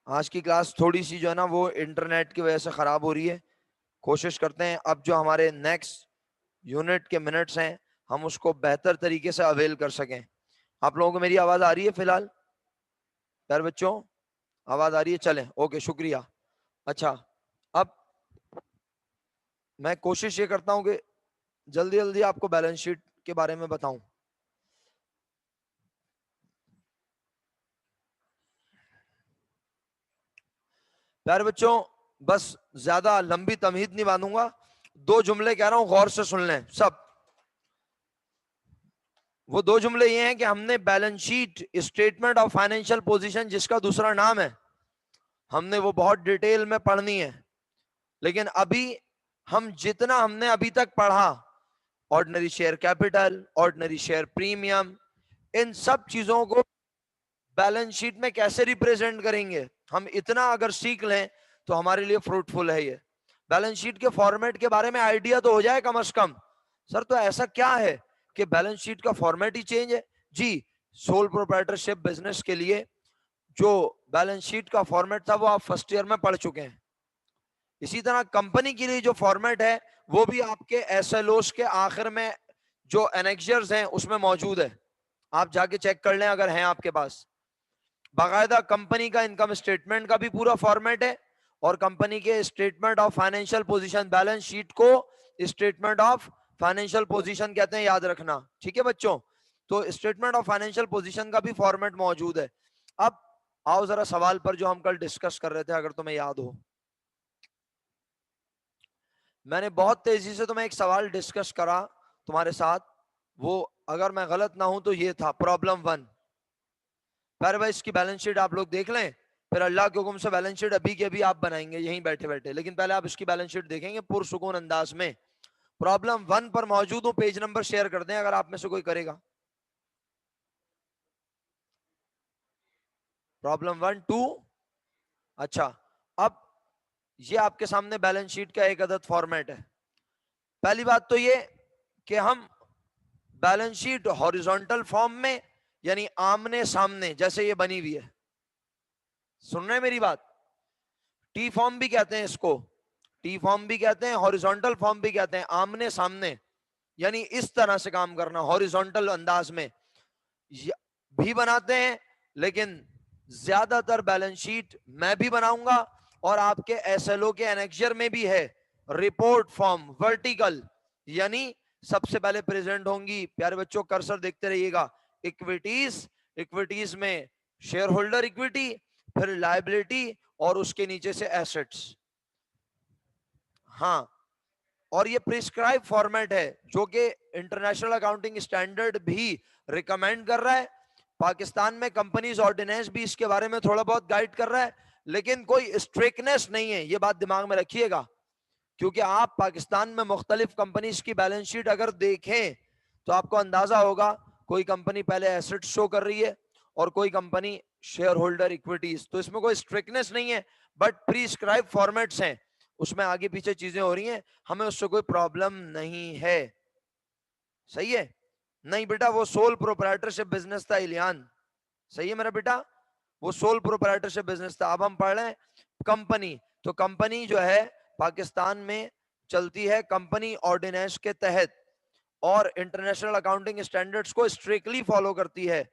आज की क्लास थोड़ी सी जो है ना वो इंटरनेट की वजह से खराब हो रही है। कोशिश करते हैं अब जो हमारे नेक्स्ट यूनिट के मिनट्स हैं हम उसको बेहतर तरीके से अवेल कर सकें। आप लोगों को मेरी आवाज आ रही है फिलहाल? प्यारे बच्चों, आवाज आ रही है? चलें, ओके, शुक्रिया। अच्छा, अब मैं कोशिश ये करता हूं कि जल्दी जल्दी आपको बैलेंस शीट के बारे में बताऊं। प्यारे बच्चों, बस ज्यादा लंबी तमहीद नहीं बांधूंगा, 2 जुमले कह रहा हूं, गौर से सुन लें सब। वो 2 जुमले ये हैं कि हमने balance sheet, statement of financial position, जिसका दूसरा नाम है, हमने वो बहुत डिटेल में पढ़नी है। लेकिन अभी हम जितना हमने अभी तक पढ़ा, ordinary share capital, ordinary share premium, इन सब चीजों को बैलेंस शीट में कैसे रिप्रेजेंट करेंगे, हम इतना अगर सीख लें तो हमारे लिए फ्रूटफुल है। ये बैलेंस शीट के फॉर्मेट के बारे में आइडिया तो हो जाए कम से कम। सर तो ऐसा क्या है कि बैलेंस शीट का फॉर्मेट ही चेंज है? जी, सोल प्रोप्राइटरशिप बिजनेस के लिए जो बैलेंस शीट का फॉर्मेट था वो आप फर्स्ट ईयर में पढ़ चुके हैं। इसी तरह कंपनी के लिए जो फॉर्मेट है वो भी आपके एसएलओस के आखिर में जो एनेक्जर्स हैं उसमें मौजूद है। आप जाके चेक कर लें अगर हैं आपके पास। बाकायदा कंपनी का इनकम स्टेटमेंट का भी पूरा फॉर्मेट है, और कंपनी के statement of financial position, balance sheet को स्टेटमेंट ऑफ फाइनेंशियल पोजीशन कहते हैं, याद रखना, ठीक है बच्चों? तो स्टेटमेंट ऑफ फाइनेंशियल पोजीशन का भी फॉर्मेट मौजूद है। अब आओ जरा सवाल पर जो हम कल डिस्कस कर रहे थे, अगर तुम्हें याद हो। मैंने बहुत तेजी से तुम्हें एक सवाल डिस्कस करा तुम्हारे साथ, वो अगर मैं गलत ना हूं तो ये था प्रॉब्लम 1। फिर भाई इसकी बैलेंस शीट आप लोग देख लें, फिर अल्लाह के हुक्म से बैलेंस शीट अभी के अभी आप बनाएंगे यहीं बैठे बैठे, लेकिन पहले आप इसकी बैलेंस शीट देखेंगे पुरसुकून अंदाज में। प्रॉब्लम 1 पर मौजूद हूं, पेज नंबर शेयर कर दें अगर आप में से कोई करेगा। प्रॉब्लम 1 2। अच्छा, अब ये आपके सामने बैलेंस शीट का एक अदद फॉर्मेट है। पहली बात तो ये कि हम बैलेंस शीट हॉरिजॉन्टल फॉर्म में, यानी आमने सामने जैसे ये बनी हुई है, सुन रहे हैं मेरी बात? टी फॉर्म भी कहते हैं इसको, टी फॉर्म भी कहते हैं, हॉरिजॉन्टल फॉर्म भी कहते हैं, आमने सामने, यानी इस तरह से काम करना, हॉरिजॉन्टल अंदाज में भी बनाते हैं। लेकिन ज्यादातर बैलेंस शीट मैं भी बनाऊंगा और आपके एसएलओ के एनेक्जर में भी है रिपोर्ट फॉर्म, वर्टिकल, यानी सबसे पहले प्रेजेंट होंगी, प्यारे बच्चों कर्सर देखते रहिएगा, इक्विटीज, इक्विटीज में शेयर होल्डर इक्विटी, फिर लायबिलिटी, और उसके नीचे से एसेट्स। हाँ, और ये प्रिस्क्राइब फॉर्मेट है जो कि इंटरनेशनल अकाउंटिंग स्टैंडर्ड भी रिकमेंड कर रहा है। पाकिस्तान में कंपनीज ऑर्डिनेंस भी इसके बारे में थोड़ा बहुत गाइड कर रहा है, लेकिन कोई स्ट्रिक्टनेस नहीं है, ये बात दिमाग में रखिएगा। क्योंकि आप पाकिस्तान में मुख्तलिफ कंपनीज की बैलेंस शीट अगर देखें तो आपको अंदाजा होगा, कोई कंपनी पहले एसेट शो कर रही है और कोई कंपनी शेयर होल्डर इक्विटीज, तो इसमें कोई स्ट्रिक्टनेस नहीं है, बट प्रिस्क्राइब फॉर्मेट्स हैं, उसमें आगे पीछे चीजें हो रही हैं, हमें उससे कोई प्रॉब्लम नहीं है। सही है? नहीं बेटा, वो सोल प्रोप्राइटरशिप बिजनेस था इलियान, सही है मेरा बेटा, वो सोल प्रोप्राइटरशिप बिजनेस था। अब हम पढ़ रहे हैं कंपनी। तो कंपनी जो है पाकिस्तान में चलती है कंपनी ऑर्डिनेंस के तहत और इंटरनेशनल अकाउंटिंग स्टैंडर्ड्स को स्ट्रिक्टली फॉलो करती है।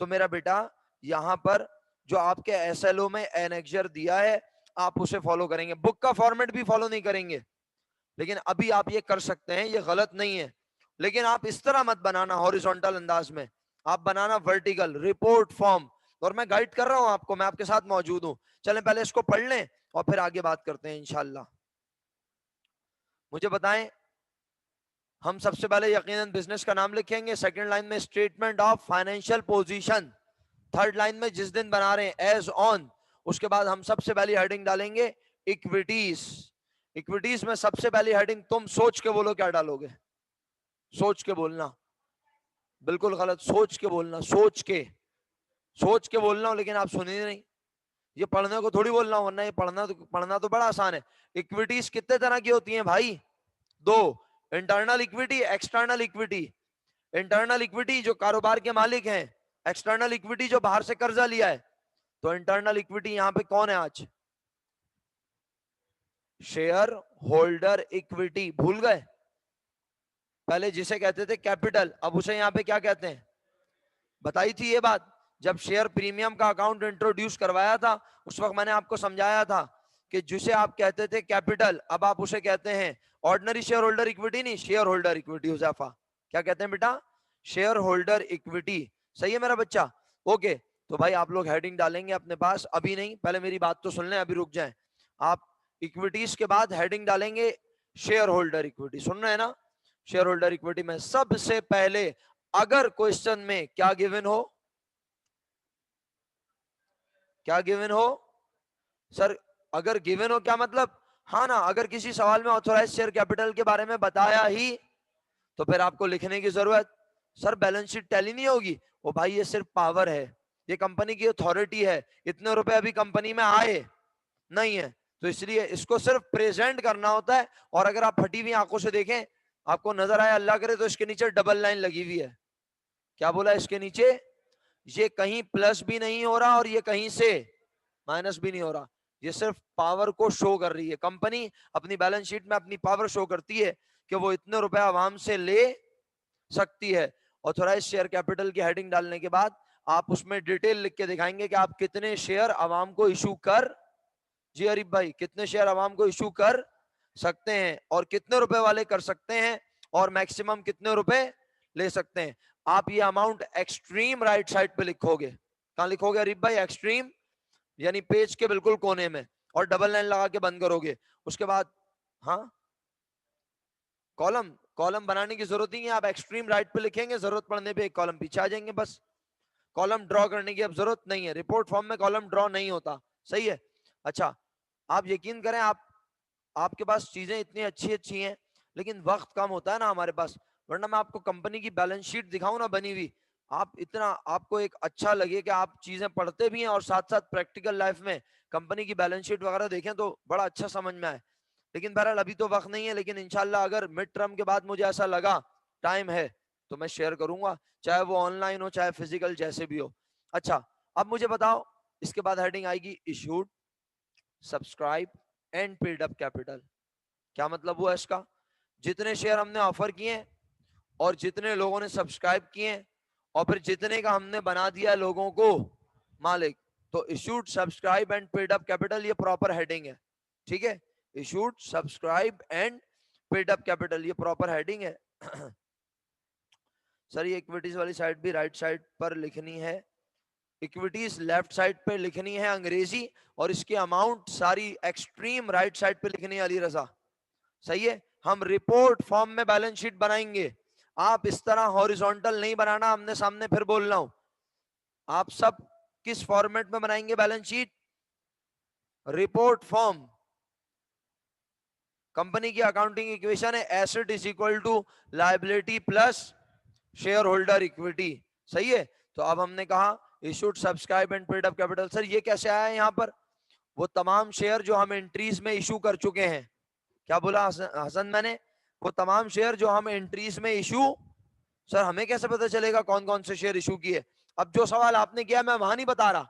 तो मेरा बेटा यहां पर जो आपके एसएलओ में एनेक्जर दिया है आप उसे फॉलो करेंगे, बुक का फॉर्मेट भी फॉलो नहीं करेंगे, लेकिन अभी आप ये कर सकते हैं, ये गलत नहीं है। लेकिन आप इस तरह मत बनाना हॉरिजॉन्टल अंदाज में, आप बनाना वर्टिकल रिपोर्ट फॉर्म। और मैं गाइड कर रहा हूं आपको, मैं आपके साथ मौजूद हूं। चलें पहले इसको पढ़ लें और फिर आगे बात करते हैं इंशाल्लाह। मुझे बताएं, हम सबसे पहले यकीनन बिजनेस का नाम लिखेंगे, सेकंड लाइन में statement of financial position, third line में जिस दिन बना रहे हैं एज ऑन, उसके बाद हम सबसे पहली हेडिंग डालेंगे इक्विटीज। इक्विटीज में सबसे पहली हेडिंग तुम सोच के बोलो क्या डालोगे, सोच के बोलना, बिल्कुल गलत, सोच के बोलना, सोच के बोलना हो, लेकिन आप सुनिए नहीं, ये पढ़ने को थोड़ी बोलना, वरना ये पढ़ना तो बड़ा आसान है। इक्विटीज कितने तरह की होती हैं भाई? 2, internal equity, external equity. Internal equity जो कारोबार के मालिक हैं, एक्सटर्नल इक्विटी जो बाहर से कर्जा लिया है। तो इंटरनल इक्विटी यहां पे कौन है आज? Share holder equity. भूल गए? पहले जिसे कहते थे कैपिटल, अब उसे यहां पे क्या कहते हैं? बताई थी ये बात जब शेयर प्रीमियम का अकाउंट इंट्रोड्यूस करवाया था, उस वक्त मैंने आपको समझाया था कि जिसे आप कहते थे कैपिटल, अब आप उसे कहते हैं ऑर्डिनरी शेयर होल्डर इक्विटी, नहीं शेयर होल्डर इक्विटी। हुजैफा क्या कहते हैं बेटा? Share holder equity. सही है मेरा बच्चा? ओके, तो भाई आप लोग हेडिंग डालेंगे अपने पास, अभी नहीं, पहले मेरी बात तो सुन लें, अभी रुक जाएं आप। इक्विटीज के बाद हेडिंग डालेंगे शेयर होल्डर इक्विटी। सुन रहे हैं ना? शेयर होल्डर इक्विटी में सबसे पहले अगर क्वेश्चन में क्या गिवन हो, क्या गिवन हो सर? अगर गिवन हो क्या मतलब? हाँ ना, अगर किसी सवाल में ऑथोराइज शेयर कैपिटल के बारे में बताया ही तो फिर आपको लिखने की जरूरत, सर बैलेंस शीट टैली नहीं होगी। वो भाई ये सिर्फ पावर है, ये कंपनी की अथॉरिटी है, इतने रुपए अभी कंपनी में आए नहीं है, तो इसलिए इसको सिर्फ प्रेजेंट करना होता है। और अगर आप फटी हुई आंखों से देखें, आपको नजर आए अल्लाह करे, तो इसके नीचे डबल लाइन लगी हुई है। क्या बोला इसके नीचे? ये कहीं प्लस भी नहीं हो रहा और ये कहीं से माइनस भी नहीं हो रहा, ये सिर्फ पावर को शो कर रही है। कंपनी अपनी बैलेंस शीट में अपनी पावर शो करती है कि वो इतने रुपए आवाम से ले सकती है। ऑथोराइज शेयर कैपिटल की हेडिंग डालने के बाद आप उसमें डिटेल लिख के दिखाएंगे कि आप कितने शेयर आवाम को इशू कर, जी अरीफ भाई, कितने शेयर आवाम को इशू कर सकते हैं और कितने रुपए वाले कर सकते हैं और मैक्सिमम कितने रुपए ले सकते हैं। आप ये अमाउंट एक्सट्रीम राइट साइड पे लिखोगे। कहां लिखोगे अरीफ भाई? एक्सट्रीम यानी पेज के बिल्कुल कोने में, और डबल लाइन लगा के बंद करोगे। उसके बाद हाँ, कॉलम कॉलम बनाने की जरूरत नहीं है, आप एक्सट्रीम राइट पे लिखेंगे, जरूरत पड़ने पे एक कॉलम पीछे आ जाएंगे बस। कॉलम ड्रॉ करने की अब जरूरत नहीं है, रिपोर्ट फॉर्म में कॉलम ड्रॉ नहीं होता। सही है? अच्छा, आप यकीन करें, आपके पास चीजें इतनी अच्छी अच्छी हैं, लेकिन वक्त कम होता है ना हमारे पास। वरना मैं आपको कंपनी की बैलेंस शीट दिखाऊं ना बनी हुई, आप इतना, आपको एक अच्छा लगे कि आप चीजें पढ़ते भी हैं और साथ साथ प्रैक्टिकल लाइफ में कंपनी की बैलेंस शीट वगैरह देखें तो बड़ा अच्छा समझ में आए। लेकिन बहरहाल अभी तो वक्त नहीं है, लेकिन इंशाल्लाह अगर मिड टर्म के बाद मुझे ऐसा लगा टाइम है तो मैं शेयर करूंगा, चाहे वो ऑनलाइन हो चाहे फिजिकल, जैसे भी हो। अच्छा, अब मुझे बताओ, इसके बाद हेडिंग आएगी issued, subscribe and paid up capital. क्या मतलब हुआ इसका? जितने शेयर हमने ऑफर किए और जितने लोगों ने सब्सक्राइब किए और फिर जितने का हमने बना दिया लोगों को मालिक, तो issued, subscribe and paid up capital, ये प्रॉपर हेडिंग है। ठीक है? Issued, subscribe and paid up capital, ये प्रॉपर हेडिंग है। सर ये इक्विटीज वाली साइड भी राइट साइड पर लिखनी है, इक्विटीज लेफ्ट साइड पे लिखनी है अंग्रेजी, और इसकी अमाउंट सारी एक्सट्रीम राइट साइड पे लिखनी है अली रजा। सही है? हम रिपोर्ट फॉर्म में बैलेंस शीट बनाएंगे, आप इस तरह हॉरिजॉन्टल नहीं बनाना, आमने सामने, फिर बोल रहा हूं। आप सब किस फॉर्मेट में बनाएंगे balance sheet? Report form. Company की अकाउंटिंग इक्वेशन है asset is equal to liability plus share holder equity. सही है? तो अब हमने कहा issued, subscribe and paid up capital. Sir ये कैसे आया है यहाँ पर? वो तमाम शेयर जो हम एंट्रीज में इशू कर चुके हैं। क्या बोला हसन मैंने? वो तमाम शेयर जो हम एंट्रीज में इशू, सर हमें कैसे पता चलेगा कौन कौन से शेयर इशू किए? अब जो सवाल आपने किया मैं वहां नहीं बता रहा,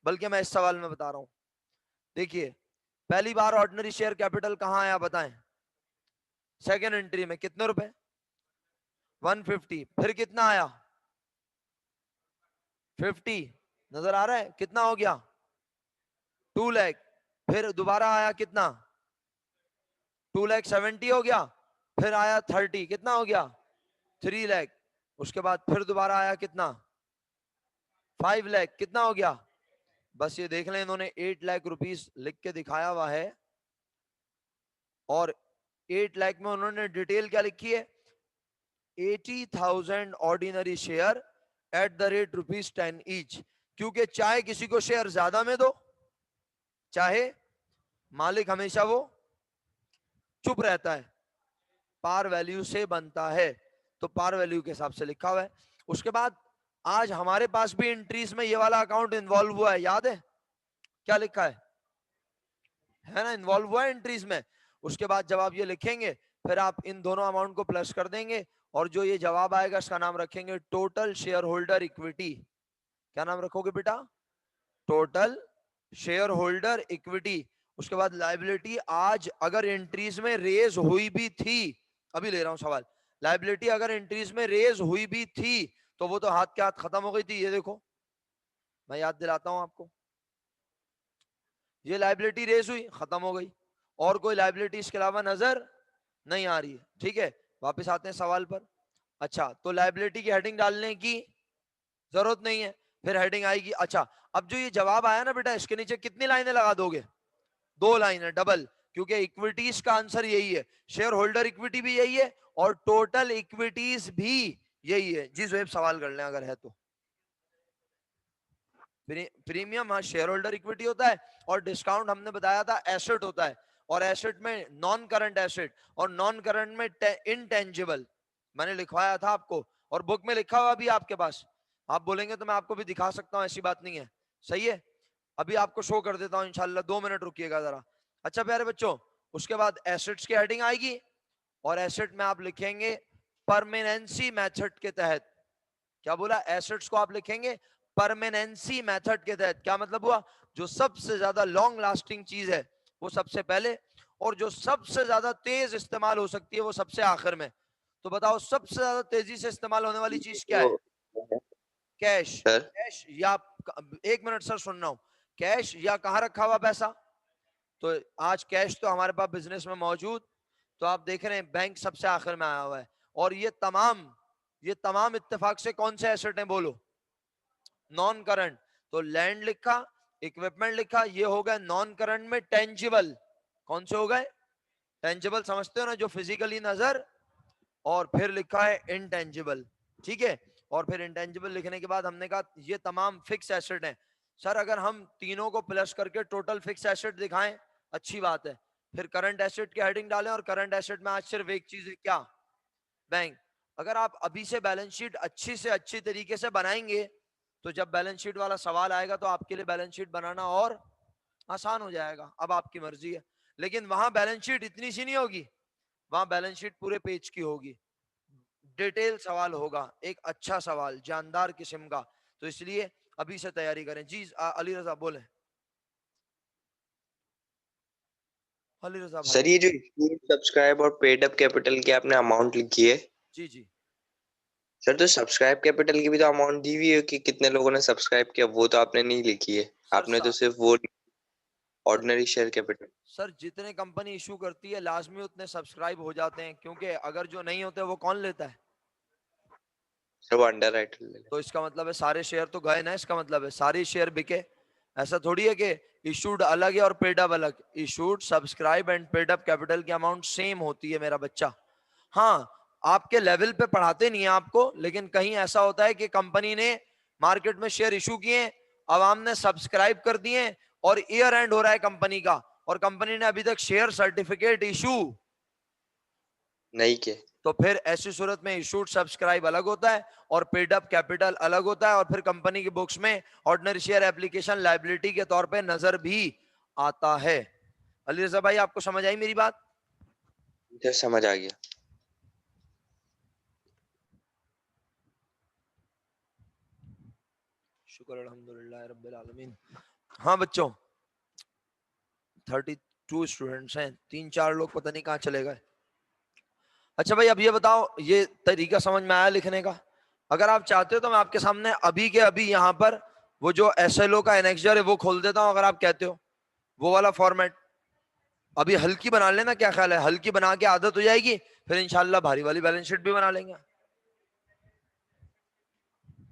बल्कि मैं इस सवाल में बता रहा हूं। देखिए, पहली बार ऑर्डिनरी शेयर कैपिटल कहां आया बताएं? सेकेंड एंट्री में कितने रुपए? 150। फिर कितना आया? 50। नजर आ रहा है कितना हो गया? 2 लाख। फिर दोबारा आया कितना? 2,70,000 हो गया। फिर आया 30, कितना हो गया? 3 लाख। उसके बाद फिर दोबारा आया कितना? 5 लाख, कितना हो गया? बस ये देख लें, इन्होंने 8 लाख रुपीस लिख के दिखाया हुआ है, और 8 लाख में उन्होंने डिटेल क्या लिखी है? 80,000 ordinary share at the rate ₹10 each. क्योंकि चाहे किसी को शेयर ज्यादा में दो, चाहे मालिक हमेशा वो चुप रहता है, पार वैल्यू से बनता है, तो पार वैल्यू के हिसाब से लिखा हुआ है। उसके बाद आज हमारे पास भी एंट्रीज में ये वाला अकाउंट इन्वॉल्व हुआ है, याद है क्या लिखा है ना? इन्वॉल्व हुआ है एंट्रीज में। उसके बाद जब आप ये लिखेंगे, फिर आप इन दोनों अमाउंट को प्लस कर देंगे, और जो ये जवाब आएगा इसका नाम रखेंगे टोटल शेयर होल्डर इक्विटी। क्या नाम रखोगे बेटा? टोटल शेयर होल्डर इक्विटी, उसके बाद लाइबिलिटी आज अगर एंट्रीज में रेज हुई भी थी, अभी ले रहा हूं सवाल, लाइबिलिटी अगर एंट्रीज में रेज हुई भी थी तो वो तो हाथ के हाथ खत्म हो गई थी। ये देखो मैं याद दिलाता हूं आपको, ये लाइबिलिटी रेज हुई खत्म हो गई, और कोई लाइबिलिटी इसके अलावा नजर नहीं आ रही है। ठीक है, वापस आते हैं सवाल पर। अच्छा, तो लाइबिलिटी की हेडिंग डालने की जरूरत नहीं है, फिर हेडिंग आएगी। अच्छा, अब जो ये जवाब आया ना बेटा, इसके नीचे कितनी लाइनें लगा दोगे? 2 लाइनें डबल, क्योंकि इक्विटीज का आंसर यही है, शेयर होल्डर इक्विटी भी यही है और टोटल इक्विटीज भी यही है। जी जोएब सवाल कर लें अगर है तो। प्रीमियम हाँ शेयर होल्डर इक्विटी होता है, और डिस्काउंट हमने बताया था एसेट होता है, और एसेट में नॉन करंट एसेट और नॉन करंट में इनटेंजिबल मैंने लिखवाया था आपको, और बुक में लिखा हुआ भी आपके पास, आप बोलेंगे तो मैं आपको भी दिखा सकता हूं, ऐसी बात नहीं है। सही है, अभी आपको शो कर देता हूं इंशाल्लाह, 2 मिनट रुकिएगा जरा। अच्छा प्यारे बच्चों, उसके बाद एसेट्स की हेडिंग आएगी, और एसेट में आप लिखेंगे परमानेंसी मेथड के तहत। क्या बोला? एसेट्स को आप लिखेंगे परमानेंसी मेथड के तहत। क्या मतलब हुआ? जो सबसे ज्यादा लॉन्ग लास्टिंग चीज है वो सबसे पहले, और जो सबसे ज्यादा तेज इस्तेमाल हो सकती है वो सबसे आखिर में। तो बताओ सबसे ज्यादा तेजी से इस्तेमाल होने वाली चीज क्या है? तो कैश। सर कैश या 1 मिनट सर सुन रहा हूं, कैश या कहां रखा हुआ पैसा? तो आज कैश तो हमारे पास बिजनेस में मौजूद, तो आप देख रहे हैं बैंक सबसे आखिर में आया हुआ है। और ये तमाम इत्तेफाक से कौन से एसेट हैं बोलो? Non current. तो लैंड लिखा, इक्विपमेंट लिखा, ये हो गए नॉन करंट में टेंजिबल। कौन से हो गए? टेंजिबल, समझते हो ना, जो फिजिकली नजर, और फिर लिखा है इंटेंजिबल। ठीक है, और फिर इंटेंजिबल लिखने के बाद हमने कहा ये तमाम फिक्स एसेट हैं। सर अगर हम तीनों को प्लस करके टोटल फिक्स एसेट दिखाएं, अच्छी बात है, फिर करंट एसेट की हेडिंग डालें, और करंट एसेट में आज सिर्फ एक चीज है, क्या? बैंक। अगर आप अभी से बैलेंस शीट अच्छी से अच्छी तरीके से बनाएंगे, तो जब बैलेंस शीट वाला सवाल आएगा तो आपके लिए बैलेंस शीट बनाना और आसान हो जाएगा। अब आपकी मर्जी है, लेकिन वहां बैलेंस शीट इतनी सी नहीं होगी, वहां बैलेंस शीट पूरे पेज की होगी, डिटेल सवाल होगा, एक अच्छा सवाल जानदार किस्म का। तो इसलिए अभी से तैयारी करें। जी अली रजा बोले, अली रजा भाई। सर ये जो सब्सक्राइब और पेड अप कैपिटल की आपने अमाउंट लिखी है, जी जी। सर तो सब्सक्राइब कैपिटल की भी तो अमाउंट दी हुई है कि कितने लोगों ने सब्सक्राइब किया, वो तो आपने नहीं लिखी है। सर आपने तो सिर्फ वो sir ordinary share capital. Sir जितने कंपनी इशू करती है लाजमी उतने सब्सक्राइब हो जाते हैं, क्योंकि अगर जो नहीं होते वो कौन लेता है? सर वो अंडर राइटर ले तो इसका मतलब है सारे शेयर तो गए ना, इसका मतलब है सारे शेयर बिके। ऐसा थोड़ी है कि इशूड अलग है और पेड अप अलग। Issued, subscribe and paid up capital की अमाउंट सेम होती है मेरा बच्चा। हाँ, आपके लेवल पे पढ़ाते नहीं है आपको, लेकिन कहीं ऐसा होता है कि कंपनी ने मार्केट में शेयर इशू किए, अवाम ने सब्सक्राइब कर दिए, और ईयर एंड हो रहा है कंपनी का, और कंपनी ने अभी तक शेयर सर्टिफिकेट इशू नहीं के। तो फिर ऐसी सूरत में इशूड सब्सक्राइब अलग होता है और पेड अप कैपिटल अलग होता है, और फिर कंपनी की बुक्स में ऑर्डिनरी शेयर एप्लीकेशन लायबिलिटी के तौर पे नजर भी आता है। अली रजा भाई आपको समझ आई मेरी बात? सर समझ आ गया। शुक्र अल्हम्दुलिल्लाह रब्बिल आलमीन। हाँ बच्चों, 32 स्टूडेंट्स हैं, 3-4 लोग पता नहीं कहाँ चले गए। अच्छा भाई, अब ये बताओ, ये तरीका समझ में आया लिखने का? अगर आप चाहते हो तो मैं आपके सामने अभी के अभी यहाँ पर वो जो एसएलओ का एनेक्सर है वो खोल देता हूँ, अगर आप कहते हो वो वाला फॉर्मेट। अभी हल्की बना लेना, क्या ख्याल है? हल्की बना के आदत हो जाएगी, फिर इंशाल्लाह भारी वाली बैलेंस शीट भी बना लेंगे।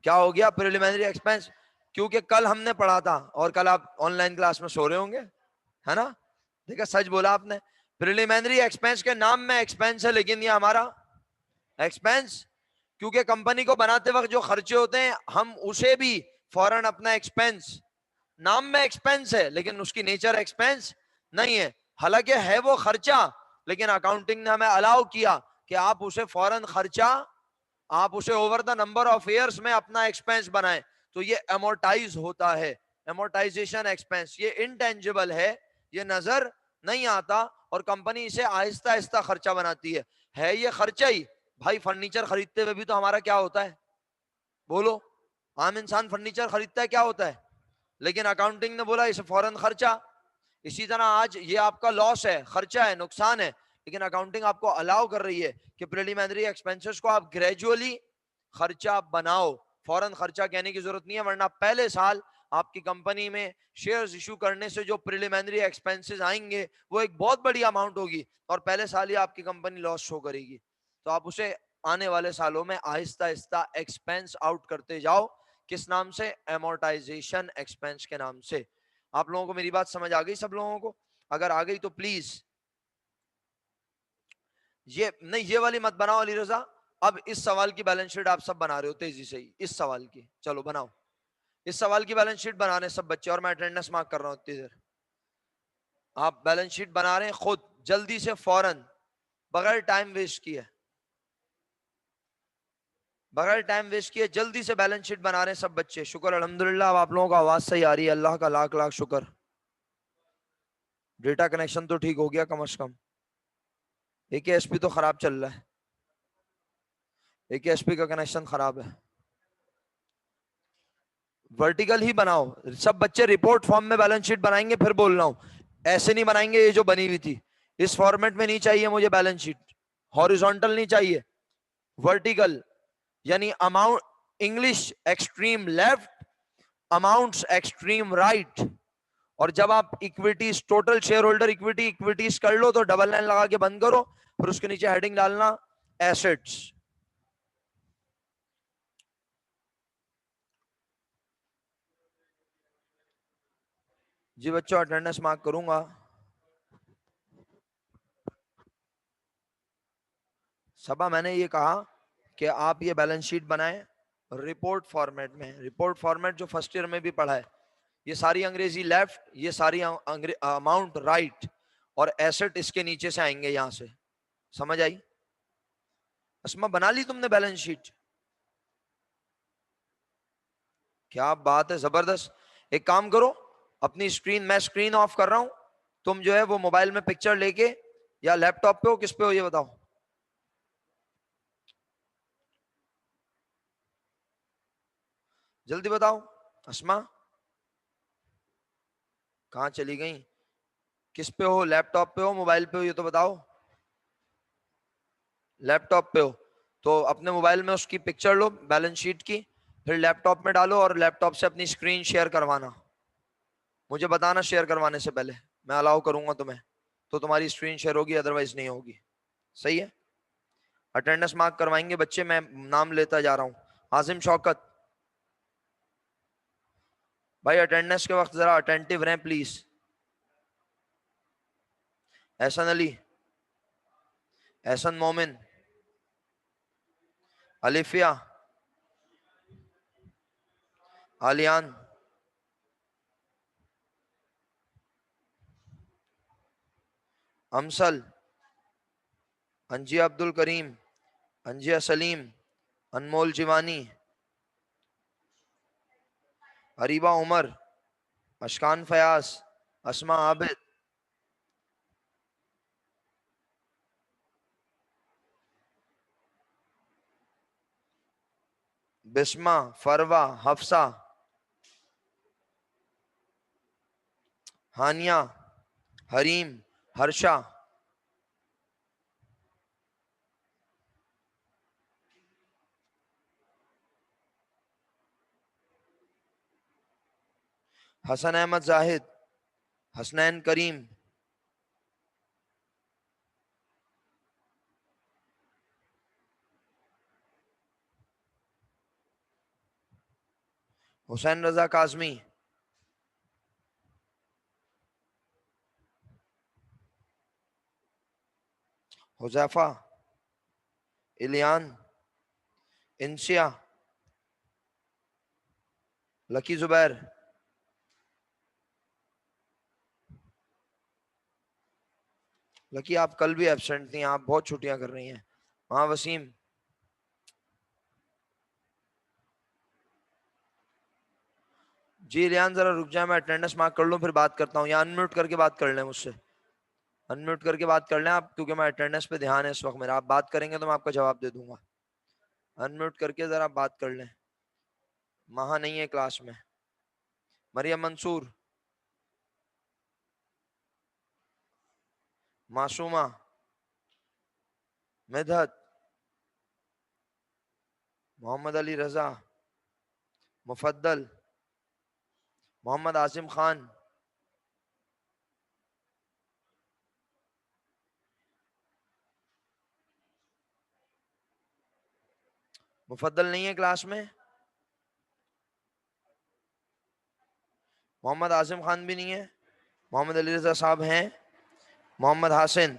क्या हो गया? प्रिलिमिनरी एक्सपेंस, क्योंकि कल हमने पढ़ा था, और कल आप ऑनलाइन क्लास में सो रहे होंगे, है ना? देखा, सच बोला आपने। प्रिलिमिनरी एक्सपेंस के नाम में एक्सपेंस है, लेकिन ये हमारा एक्सपेंस, क्योंकि कंपनी को बनाते वक्त जो खर्चे होते हैं हम उसे भी फौरन अपना एक्सपेंस, नाम में एक्सपेंस है लेकिन उसकी नेचर एक्सपेंस नहीं है। हालांकि है वो खर्चा, लेकिन अकाउंटिंग ने हमें अलाउ किया कि आप उसे फौरन खर्चा, आप उसे over the number of years में अपना एक्सपेंस बनाएं, तो ये अमोर्टाइज होता है, अमोर्टाइजेशन एक्सपेंस। ये इनटेंजिबल ये नजर नहीं आता, और कंपनी इसे आहिस्ता आहिस्ता खर्चा बनाती है ये खर्चा ही। भाई फर्नीचर खरीदते हुए भी तो हमारा क्या होता है? बोलो, आम इंसान फर्नीचर खरीदता है, क्या होता है? लेकिन अकाउंटिंग ने बोला इसे फौरन खर्चा। इसी तरह आज ये आपका लॉस है, खर्चा है, नुकसान है, लेकिन अकाउंटिंग आपको अलाउ कर रही है कि प्रिलिमिनरी एक्सपेंसेस को आप ग्रेजुअली खर्चा बनाओ, फौरन खर्चा कहने की जरूरत नहीं है, वरना पहले साल आपकी कंपनी में शेयर्स इशू करने से जो प्रिलिमिनरी एक्सपेंसेस आएंगे वो एक बहुत बड़ी अमाउंट होगी और पहले साल ही आपकी कंपनी लॉस शो करेगी। तो आप उसे आने वाले सालों में आहिस्ता आहिस्ता एक्सपेंस आउट करते जाओ। किस नाम से? एमोर्टाइजेशन एक्सपेंस के नाम से। आप लोगों को मेरी बात समझ आ गई? सब लोगों को अगर आ गई तो प्लीज ये नहीं, ये वाली मत बनाओ अली रजा। अब इस सवाल की बैलेंस शीट आप सब बना रहे हो तेजी से ही, इस सवाल की चलो बनाओ। इस सवाल की बैलेंस शीट बना रहे हैं सब बच्चे और मैं अटेंडेंस मार्क कर रहा हूं इतनी देर। आप बैलेंस शीट बना रहे हैं खुद, जल्दी से फौरन, बगैर टाइम वेस्ट किए, बगैर टाइम वेस्ट किए जल्दी से बैलेंस शीट बना रहे हैं सब बच्चे। शुक्र अल्हम्दुलिल्लाह, अब आप लोगों को आवाज सही आ रही है, अल्लाह का लाख लाख शुक्र। डेटा कनेक्शन तो ठीक हो गया कम से कम। AKSP तो खराब चल रहा है, AKSP का कनेक्शन खराब है। वर्टिकल ही बनाओ सब बच्चे, रिपोर्ट फॉर्म में बैलेंस शीट बनाएंगे, फिर बोल रहा हूं ऐसे नहीं बनाएंगे ये जो बनी हुई थी, इस फॉर्मेट में नहीं चाहिए मुझे बैलेंस शीट, हॉरिजॉन्टल नहीं चाहिए, वर्टिकल। यानी amount English extreme left, amounts extreme right. और जब आप equities, total share holder equity, equities कर लो तो डबल लाइन लगा के बंद करो, फिर उसके नीचे हेडिंग डालना एसेट्स। जी बच्चों अटेंडेंस मार्क करूंगा। सबा मैंने ये कहा कि आप ये बैलेंस शीट बनाएं रिपोर्ट फॉर्मेट में। रिपोर्ट फॉर्मेट जो फर्स्ट ईयर में भी पढ़ा है, ये सारी अंग्रेजी लेफ्ट, ये सारी अमाउंट राइट, और एसेट इसके नीचे से आएंगे यहां से। समझ आई? अस्मा बना ली तुमने बैलेंस शीट? क्या बात है, जबरदस्त। एक काम करो, अपनी स्क्रीन, मैं स्क्रीन ऑफ कर रहा हूं, तुम जो है वो मोबाइल में पिक्चर लेके या लैपटॉप पे हो, किस पे हो ये बताओ। जल्दी बताओ। अस्मा कहाँ चली गई? किस पे हो, लैपटॉप पे हो, मोबाइल पे हो, ये तो बताओ। लैपटॉप पे हो तो अपने मोबाइल में उसकी पिक्चर लो बैलेंस शीट की, फिर लैपटॉप में डालो और लैपटॉप से अपनी स्क्रीन शेयर करवाना। मुझे बताना शेयर करवाने से पहले, मैं अलाउ करूंगा तुम्हें तो तुम्हारी स्क्रीन शेयर होगी, अदरवाइज नहीं होगी। सही है? अटेंडेंस मार्क करवाएंगे बच्चे, मैं नाम लेता जा रहा हूँ। आजिम शौकत भाई, अटेंडेंस के वक्त जरा अटेंटिव रहें प्लीज। एहसन अली, एहसन मोमिन, अलिफिया, आलियान, अमसल, अंजिया अब्दुल करीम, अंजिया सलीम, अनमोल जिवानी, अरीबा उमर, अशकान फयाज, अस्मा आबिद, बिस्मा, फरवा, हफ्सा, हानिया, हरीम, हर्षा, हसन अहमद जाहिद, हसनैन करीम, हुसैन रजा काजमी, हुजैफा, इलियान, इंसिया, लकी जुबैर, लकी आप कल भी एब्सेंट थी, आप बहुत छुट्टियां कर रही हैं। हाँ वसीम, जी इलियान जरा रुक जाए, मैं अटेंडेंस मार्क कर लूं फिर बात करता हूँ, या अनम्यूट करके बात कर लें मुझसे, अनम्यूट करके बात कर लें आप, क्योंकि मैं अटेंडेंस पे ध्यान है इस वक्त मेरा। आप बात करेंगे तो मैं आपका जवाब दे दूंगा। अनम्यूट करके जरा बात कर लें, महा नहीं है क्लास में। मरियम मंसूर, मासूमा, मिदहत, मोहम्मद अली रजा, मुफद्दल, मोहम्मद आसिम खान, मुफद्दल नहीं है क्लास में, मोहम्मद आसिम खान भी नहीं है, मोहम्मद अली रजा साहब हैं, मोहम्मद हासिन,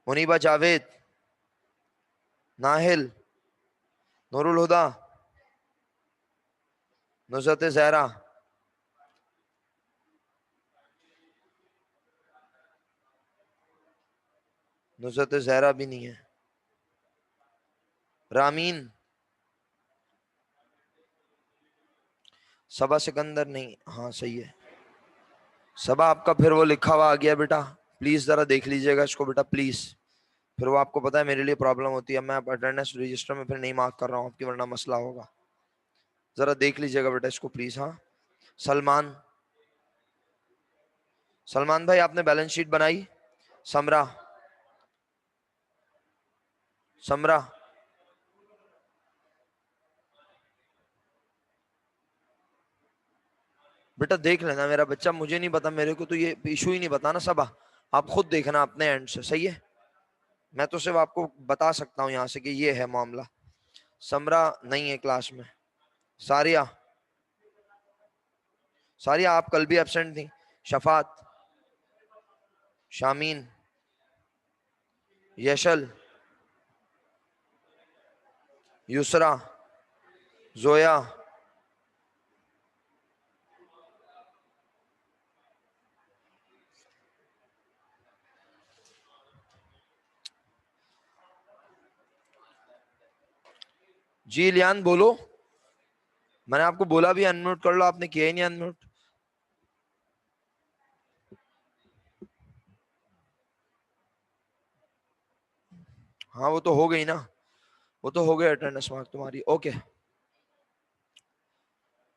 मुनीबा जावेद, नाहिल, नूरुल हुदा, नुसरत जहरा, नुसरत जहरा भी नहीं है, रामीन, सबा सिकंदर नहीं, हाँ सही है। सबा आपका फिर वो लिखा हुआ आ गया बेटा, प्लीज जरा देख लीजिएगा इसको बेटा प्लीज, फिर वो आपको पता है मेरे लिए प्रॉब्लम होती है, मैं अटेंडेंस रजिस्टर में फिर नहीं मार्क कर रहा हूँ आपकी, वरना मसला होगा। जरा देख लीजिएगा बेटा इसको प्लीज। हाँ सलमान, सलमान भाई आपने बैलेंस शीट बनाई? समरा, समरा, बेटा देख लेना मेरा बच्चा, मुझे नहीं पता, मेरे को तो ये इशू ही नहीं पता ना सबा, आप खुद देखना अपने एंड से, सही है? मैं तो सिर्फ आपको बता सकता हूँ यहाँ से कि ये है मामला। समरा नहीं है क्लास में। सारिया, सारिया आप कल भी एब्सेंट थी। शफात, शामीन, यशल, युसरा, जोया, जी लियान बोलो, मैंने आपको बोला भी अनम्यूट कर लो, आपने किया ही नहीं अनम्यूट। हाँ वो तो हो गई ना, वो तो हो गई अटेंडेंस मार्क तुम्हारी, ओके।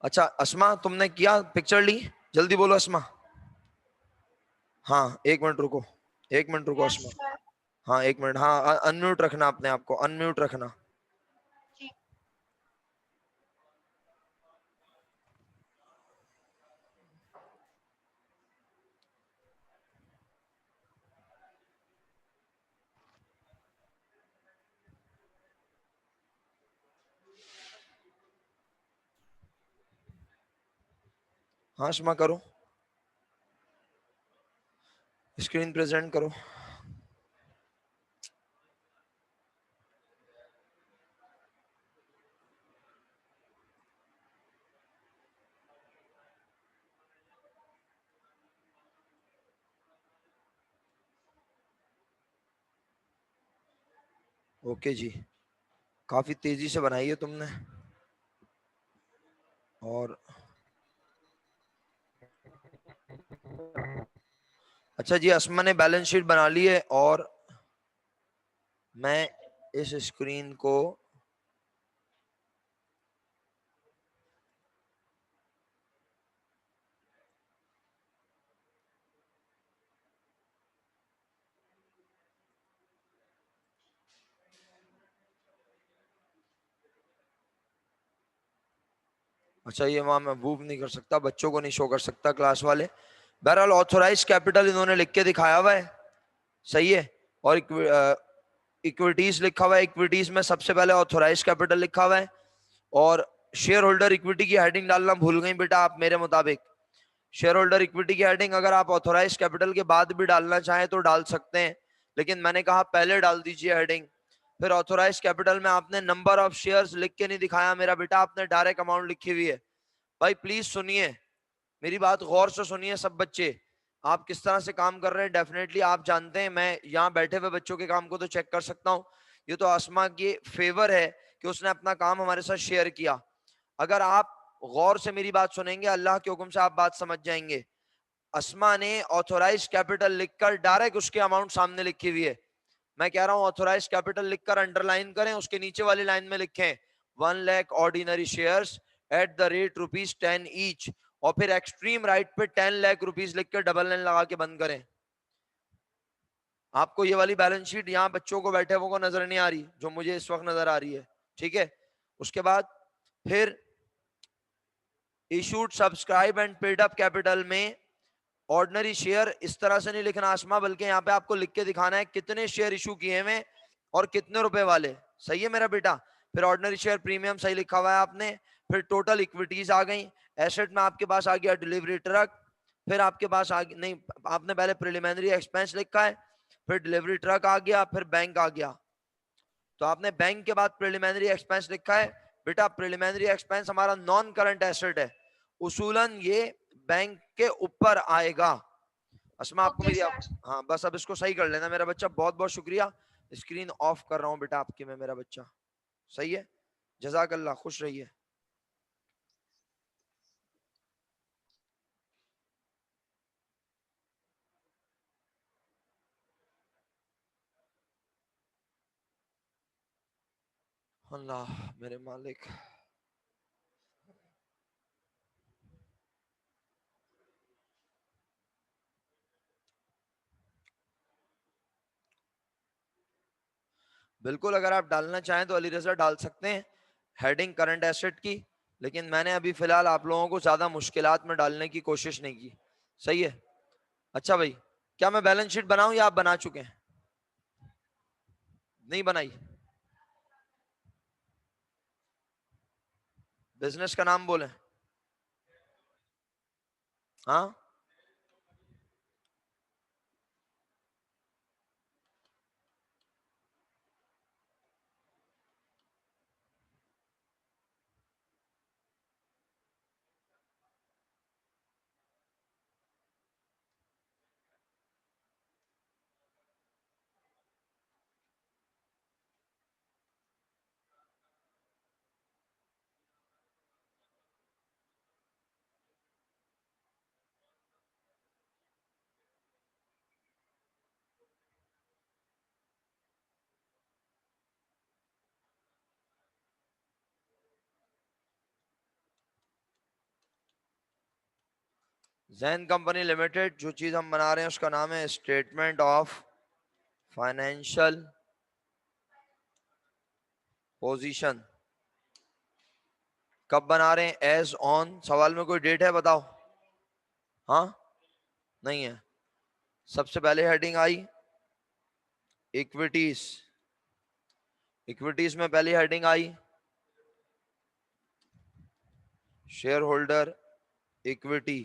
अच्छा अस्मा तुमने किया, पिक्चर ली? जल्दी बोलो अस्मा। हाँ एक मिनट रुको, एक मिनट रुको अस्मा। हाँ एक मिनट, हाँ अनम्यूट रखना, अपने आप को अनम्यूट रखना। हाँ अस्मा करो, स्क्रीन प्रेजेंट करो। ओके जी, काफी तेजी से बनाई है तुमने। और अच्छा जी, अस्मा ने बैलेंस शीट बना ली है, और मैं इस स्क्रीन को अच्छा ये वहां मैं मूव नहीं कर सकता, बच्चों को नहीं शो कर सकता, क्लास वाले। बहरहाल ऑथोराइज कैपिटल इन्होंने लिख के दिखाया हुआ है, सही है। और इक्विटीज लिखा हुआ है, इक्विटीज में सबसे पहले ऑथोराइज कैपिटल लिखा हुआ है। और शेयर होल्डर इक्विटी की हेडिंग डालना भूल गई बेटा आप मेरे मुताबिक। शेयर होल्डर इक्विटी की हेडिंग अगर आप ऑथोराइज कैपिटल के बाद भी डालना चाहें तो डाल सकते हैं, लेकिन मैंने कहा पहले डाल दीजिए हेडिंग। फिर ऑथोराइज कैपिटल में आपने नंबर ऑफ शेयर्स लिख के नहीं दिखाया मेरा बेटा, आपने डायरेक्ट अमाउंट लिखी हुई है। भाई प्लीज सुनिए, मेरी बात गौर से सुनिए सब बच्चे, आप किस तरह से काम कर रहे हैं डेफिनेटली आप जानते हैं, मैं यहाँ बैठे हुए बच्चों के काम को तो चेक कर सकता हूँ। ये तो आसमा की फेवर है कि उसने अपना काम हमारे साथ शेयर किया। अगर आप गौर से मेरी बात सुनेंगे, अल्लाह के हुक्म से आप बात समझ जाएंगे। अस्मा ने ऑथोराइज कैपिटल लिखकर डायरेक्ट उसके अमाउंट सामने लिखी हुई है। मैं कह रहा हूं ऑथोराइज कैपिटल लिखकर अंडरलाइन करें, उसके नीचे वाली लाइन में लिखें 1 lakh ordinary shares at the rate ₹10 each. और फिर एक्सट्रीम राइट पे 10 लाख रुपीस लिख के डबल लाइन लगा के बंद करें। आपको ये वाली बैलेंस शीट यहाँ बच्चों को बैठे हुए को नजर नहीं आ रही, जो मुझे इस वक्त नजर आ रही है, ठीक है। उसके बाद फिर issued, subscribe and paid up capital में ऑर्डिनरी शेयर इस तरह से नहीं लिखना आसमा, बल्कि यहाँ पे आपको लिख के दिखाना है कितने शेयर इशू किए हुए और कितने रुपए वाले। सही है मेरा बेटा। फिर ऑर्डिनरी शेयर प्रीमियम सही लिखा हुआ है आपने। फिर टोटल इक्विटीज आ गई। एसेट में आपके पास आ गया डिलीवरी ट्रक। फिर आपके पास आ नहीं, आपने पहले प्रिलिमिनरी एक्सपेंस लिखा है, फिर डिलीवरी ट्रक आ गया, फिर बैंक आ गया। तो आपने बैंक के बाद प्रिलिमिनरी एक्सपेंस लिखा है। बेटा प्रिलिमिनरी एक्सपेंस हमारा नॉन करंट एसेट है, उसूलन ये बैंक के ऊपर आएगा। असमा आपको मेरी हाँ बस अब इसको सही कर लेना मेरा बच्चा। बहुत बहुत शुक्रिया। स्क्रीन ऑफ कर रहा हूँ बेटा आपकी मैं, मेरा बच्चा। सही है, जज़ाकल्लाह, खुश रहिए। अल्लाह मेरे मालिक। बिल्कुल, अगर आप डालना चाहें तो अली रजा डाल सकते हैं हेडिंग करंट एसेट की, लेकिन मैंने अभी फिलहाल आप लोगों को ज्यादा मुश्किलात में डालने की कोशिश नहीं की। सही है। अच्छा भाई, क्या मैं बैलेंस शीट बनाऊं या आप बना चुके हैं? नहीं बनाई? बिजनेस का नाम बोले। हाँ, जैन कंपनी लिमिटेड, जो चीज हम बना रहे हैं उसका नाम है स्टेटमेंट ऑफ फाइनेंशियल पोजीशन। कब बना रहे हैं? As on. सवाल में कोई डेट है बताओ? हाँ, नहीं है। सबसे पहले हेडिंग आई इक्विटीज। इक्विटीज में पहली heading I share holder equity.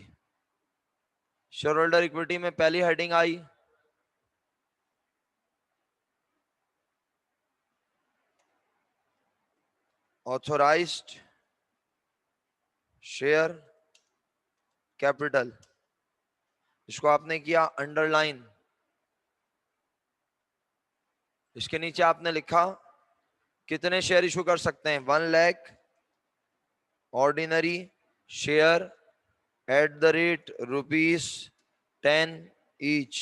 Share holder equity में पहली हेडिंग आई ऑथोराइज्ड शेयर कैपिटल। इसको आपने किया अंडरलाइन। इसके नीचे आपने लिखा कितने शेयर इशू कर सकते हैं? 1 lakh ordinary share at the rate ₹10 each.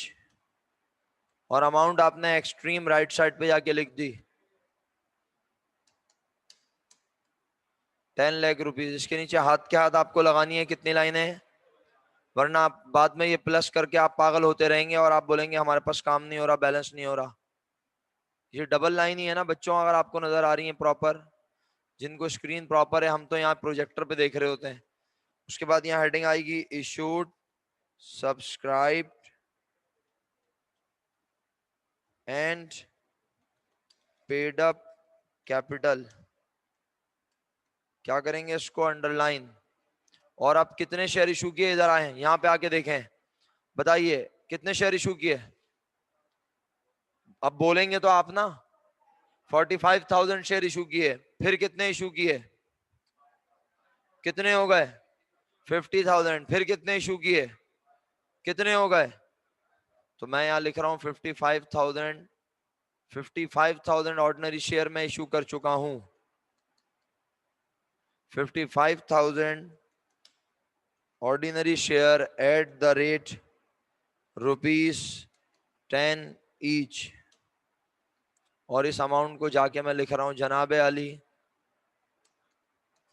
और अमाउंट आपने एक्सट्रीम राइट साइड पे जाके लिख दी 10 लाख रुपीज। इसके नीचे हाथ के हाथ आपको लगानी है कितनी लाइनें, वरना आप बाद में ये प्लस करके आप पागल होते रहेंगे और आप बोलेंगे हमारे पास काम नहीं हो रहा, बैलेंस नहीं हो रहा। ये डबल लाइन ही है ना बच्चों, अगर आपको नजर आ रही है प्रॉपर। जिनको स्क्रीन प्रॉपर है, हम तो यहाँ प्रोजेक्टर पे देख रहे होते हैं। उसके बाद यहाँ हेडिंग आएगी issued, subscribe and paid up capital. क्या करेंगे? इसको अंडरलाइन। और आप कितने शेयर इशू किए इधर आए, यहाँ पे आके देखें, बताइए कितने शेयर इशू किए। अब बोलेंगे तो आप ना, 45,000 शेयर इशू किए। फिर कितने इशू किए? कितने हो गए? 50,000। फिर कितने इशू किए? कितने हो गए? तो मैं यहाँ लिख रहा हूँ 55,000। 55,000 ऑर्डिनरी शेयर में इशू कर चुका हूं। 55,000 ordinary share at the rate ₹10 each. और इस अमाउंट को जाके मैं लिख रहा हूं जनाबे अली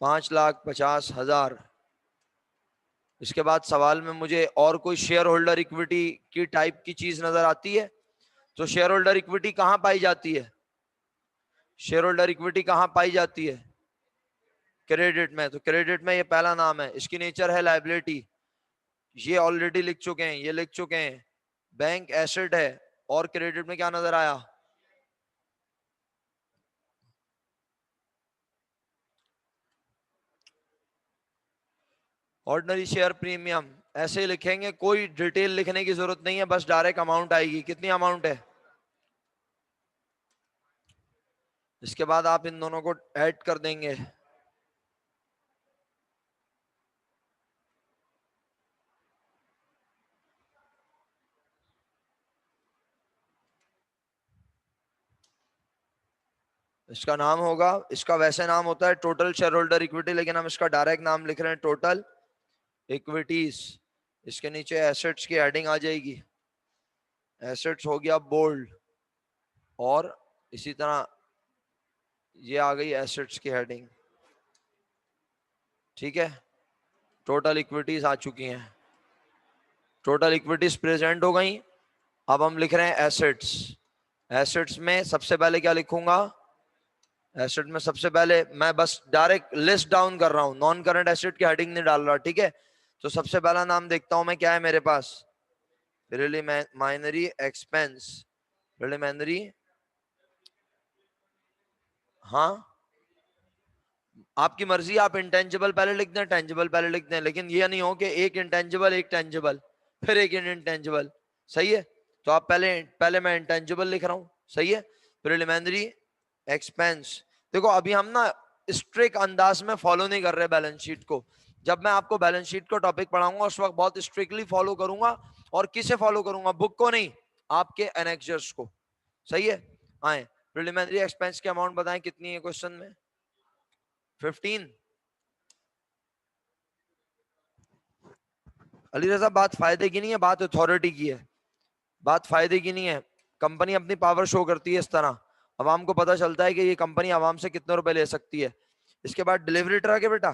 5,50,000। इसके बाद सवाल में मुझे और कोई शेयर होल्डर इक्विटी की टाइप की चीज नजर आती है? तो शेयर होल्डर इक्विटी कहां पाई जाती है? शेयर होल्डर इक्विटी कहां पाई जाती है? क्रेडिट में। तो क्रेडिट में ये पहला नाम है, इसकी नेचर है लायबिलिटी, ये ऑलरेडी लिख चुके हैं, ये लिख चुके हैं। बैंक एसेट है, और क्रेडिट में क्या नजर आया? Ordinary share premium. ऐसे ही लिखेंगे, कोई डिटेल लिखने की जरूरत नहीं है, बस डायरेक्ट अमाउंट आएगी। कितनी अमाउंट है? इसके बाद आप इन दोनों को ऐड कर देंगे। इसका नाम होगा, इसका वैसे नाम होता है टोटल शेयर होल्डर इक्विटी, लेकिन हम इसका डायरेक्ट नाम लिख रहे हैं टोटल इक्विटीज। इसके नीचे एसेट्स की हेडिंग आ जाएगी, एसेट्स हो गया बोल्ड, और इसी तरह ये आ गई एसेट्स की हेडिंग। ठीक है, टोटल इक्विटीज आ चुकी हैं, टोटल इक्विटीज प्रेजेंट हो गई। अब हम लिख रहे हैं एसेट्स। एसेट्स में सबसे पहले क्या लिखूंगा? एसेट में सबसे पहले मैं बस डायरेक्ट लिस्ट डाउन कर रहा हूं, नॉन करंट एसेट की हेडिंग नहीं डाल रहा। ठीक है, तो सबसे पहला नाम देखता हूं मैं, क्या है मेरे पास? Preliminary expense. प्रिलिमिनरी, हाँ आपकी मर्जी, आप इंटेंजिबल पहले लिख दें, टेंजिबल पहले लिख दें, लेकिन ये नहीं हो कि एक इंटेंजिबल एक टेंजिबल फिर एक इंटेंजिबल। सही है, तो आप पहले पहले मैं इंटेंजिबल लिख रहा हूं। सही है, प्रिलिमिनरी एक्सपेंस। देखो अभी हम ना स्ट्रिक्ट अंदाज में फॉलो नहीं कर रहे बैलेंस शीट को। जब मैं आपको बैलेंस शीट को टॉपिक पढ़ाऊंगा उस वक्त बहुत स्ट्रिक्टली फॉलो करूंगा। और किसे फॉलो करूंगा? बुक को नहीं, आपके एनेक्सर्स को। सही है, आए प्रिलिमिनरी एक्सपेंस की अमाउंट बताएं कितनी है क्वेश्चन में? 15। अली रजा, बात फायदे की नहीं है, बात अथॉरिटी की है। बात फायदे की नहीं है। कंपनी अपनी पावर शो करती है इस तरह, अवाम को पता चलता है कि ये कंपनी अवाम से कितने रुपए ले सकती है। इसके बाद डिलीवरी ट्रक है बेटा,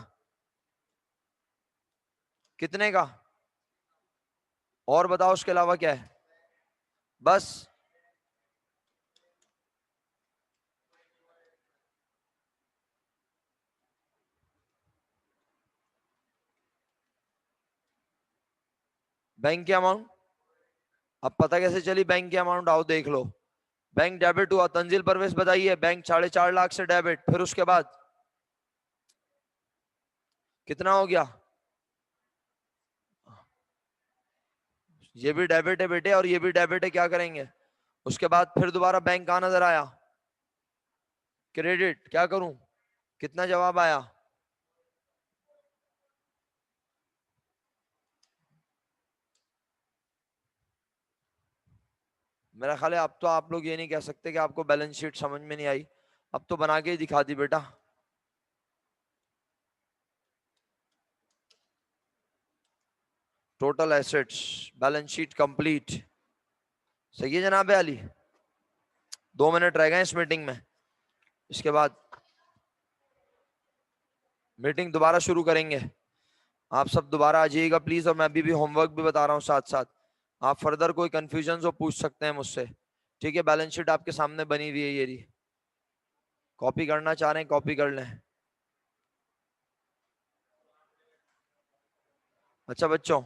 कितने का? और बताओ उसके अलावा क्या है? बस बैंक की अमाउंट। अब पता कैसे चली बैंक की अमाउंट? आओ देख लो। बैंक डेबिट हुआ, तंजील परवेज बताइए, बैंक 4.5 लाख से डेबिट, फिर उसके बाद कितना हो गया? ये भी डेबिट है बेटे और ये भी डेबिट है, क्या करेंगे? उसके बाद फिर दोबारा बैंक कहां नजर आया? क्रेडिट। क्या करूं? कितना जवाब आया? मेरा ख्याल है अब तो आप लोग ये नहीं कह सकते कि आपको बैलेंस शीट समझ में नहीं आई, अब तो बना के ही दिखा दी बेटा। Total assets, balance sheet complete. सही है जनाब अली, 2 मिनट रह गए इस मीटिंग में, इसके बाद मीटिंग दोबारा शुरू करेंगे। आप सब दोबारा आ जाइएगा प्लीज, और मैं अभी भी होमवर्क भी बता रहा हूँ साथ साथ। आप फर्दर कोई कंफ्यूजन हो पूछ सकते हैं मुझसे। ठीक है, बैलेंस शीट आपके सामने बनी हुई है ये रही, कॉपी करना चाह रहे हैं कॉपी कर लें। अच्छा बच्चों,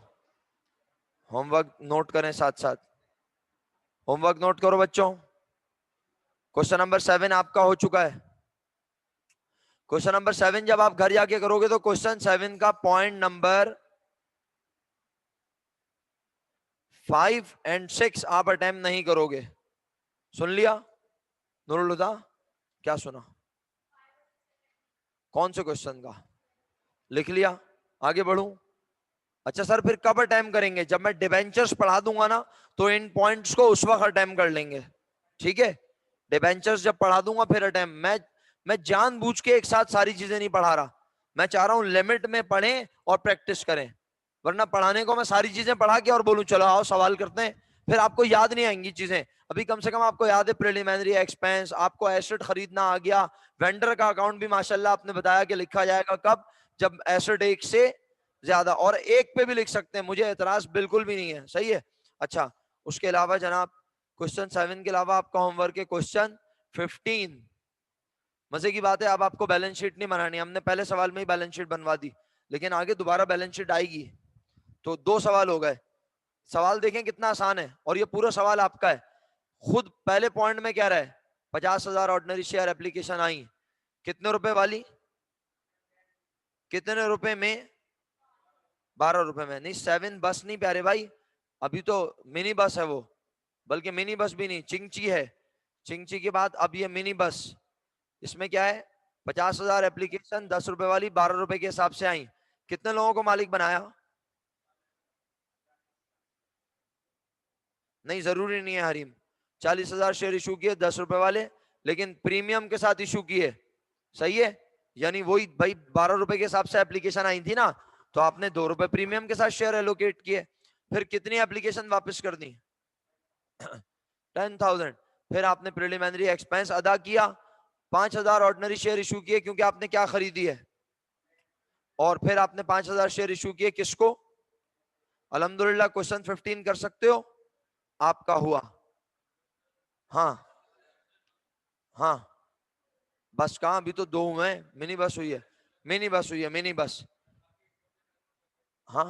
होमवर्क नोट करें साथ साथ, होमवर्क नोट करो बच्चों। क्वेश्चन नंबर 7 आपका हो चुका है। क्वेश्चन नंबर 7 जब आप घर जाके करोगे तो क्वेश्चन 7 का पॉइंट नंबर 5 और 6 आप अटेम्प्ट नहीं करोगे। सुन लिया नूरुल हुदा? क्या सुना? कौन से क्वेश्चन का? लिख लिया, आगे बढ़ूं? अच्छा सर, फिर कब अटेम्प्ट करेंगे? जब मैं डिबेंचर्स पढ़ा दूंगा ना, तो इन पॉइंट्स को उस वक्त अटेम्प्ट कर लेंगे। ठीक है, डिबेंचर्स जब पढ़ा दूंगा फिर अटेम्प्ट। मैं जानबूझ के एक साथ सारी चीजें नहीं पढ़ा रहा, मैं चाह रहा हूं लिमिट में पढ़ें और प्रैक्टिस करें। वरना पढ़ाने को मैं सारी चीजें पढ़ा के और बोलूं चलो आओ सवाल करते हैं, फिर आपको याद नहीं आएंगी चीजें। अभी कम से कम आपको याद है प्रिलिमिनरी एक्सपेंस, आपको एसेट खरीदना आ गया, वेंडर का अकाउंट भी माशाल्लाह आपने बताया कि लिखा जाएगा कब? जब एसेट 1 से ज्यादा, और एक पे भी लिख सकते हैं, मुझे एतराज बिल्कुल भी नहीं है, सही है। अच्छा, उसके अलावा जनाब क्वेश्चन 7 के अलावा आपका होमवर्क है क्वेश्चन 15। मजे की बात है, अब आपको बैलेंस शीट नहीं बनानी, हमने पहले सवाल में ही बैलेंस शीट बनवा दी, लेकिन आगे दोबारा बैलेंस शीट आएगी। तो 2 सवाल हो गए। सवाल देखें कितना आसान है, और ये पूरा सवाल आपका है। खुद पहले पॉइंट में क्या रहा है, 50,000 ऑर्डिनरी शेयर एप्लीकेशन आई, कितने रुपए वाली, कितने रुपए में, 12 रुपए में। नहीं 7 बस नहीं प्यारे भाई, अभी तो मिनी बस है वो, बल्कि मिनी बस भी नहीं, चिंगची है। चिंगची के बाद अब ये मिनी बस। इसमें क्या है, 50,000 एप्लीकेशन 10 रुपए वाली 12 रुपए के हिसाब से आई, कितने लोगों को मालिक बनाया। नहीं जरूरी नहीं है हरीम, 40,000 शेयर इशू किए 10 रुपए वाले, लेकिन प्रीमियम के साथ इशू किए, सही है। यानी वही भाई 12 रुपए के हिसाब से एप्लीकेशन आई थी ना, तो आपने 2 रुपए प्रीमियम के साथ शेयर एलोकेट किए। फिर कितनी एप्लीकेशन वापस कर दी, 10,000। फिर आपने प्रिलिमिनरी एक्सपेंस अदा किया, 5,000 ऑर्डिनरी शेयर इशू किए, क्योंकि आपने क्या खरीदी है। और फिर आपने 5,000 शेयर इशू किए किसको, अल्हम्दुलिल्लाह क्वेश्चन 15 कर सकते हो, आपका हुआ। हाँ हाँ, बस कहाँ, अभी तो 2 हुए हैं, मिनी बस हुई है, मिनी बस हुई है, मिनी बस। हाँ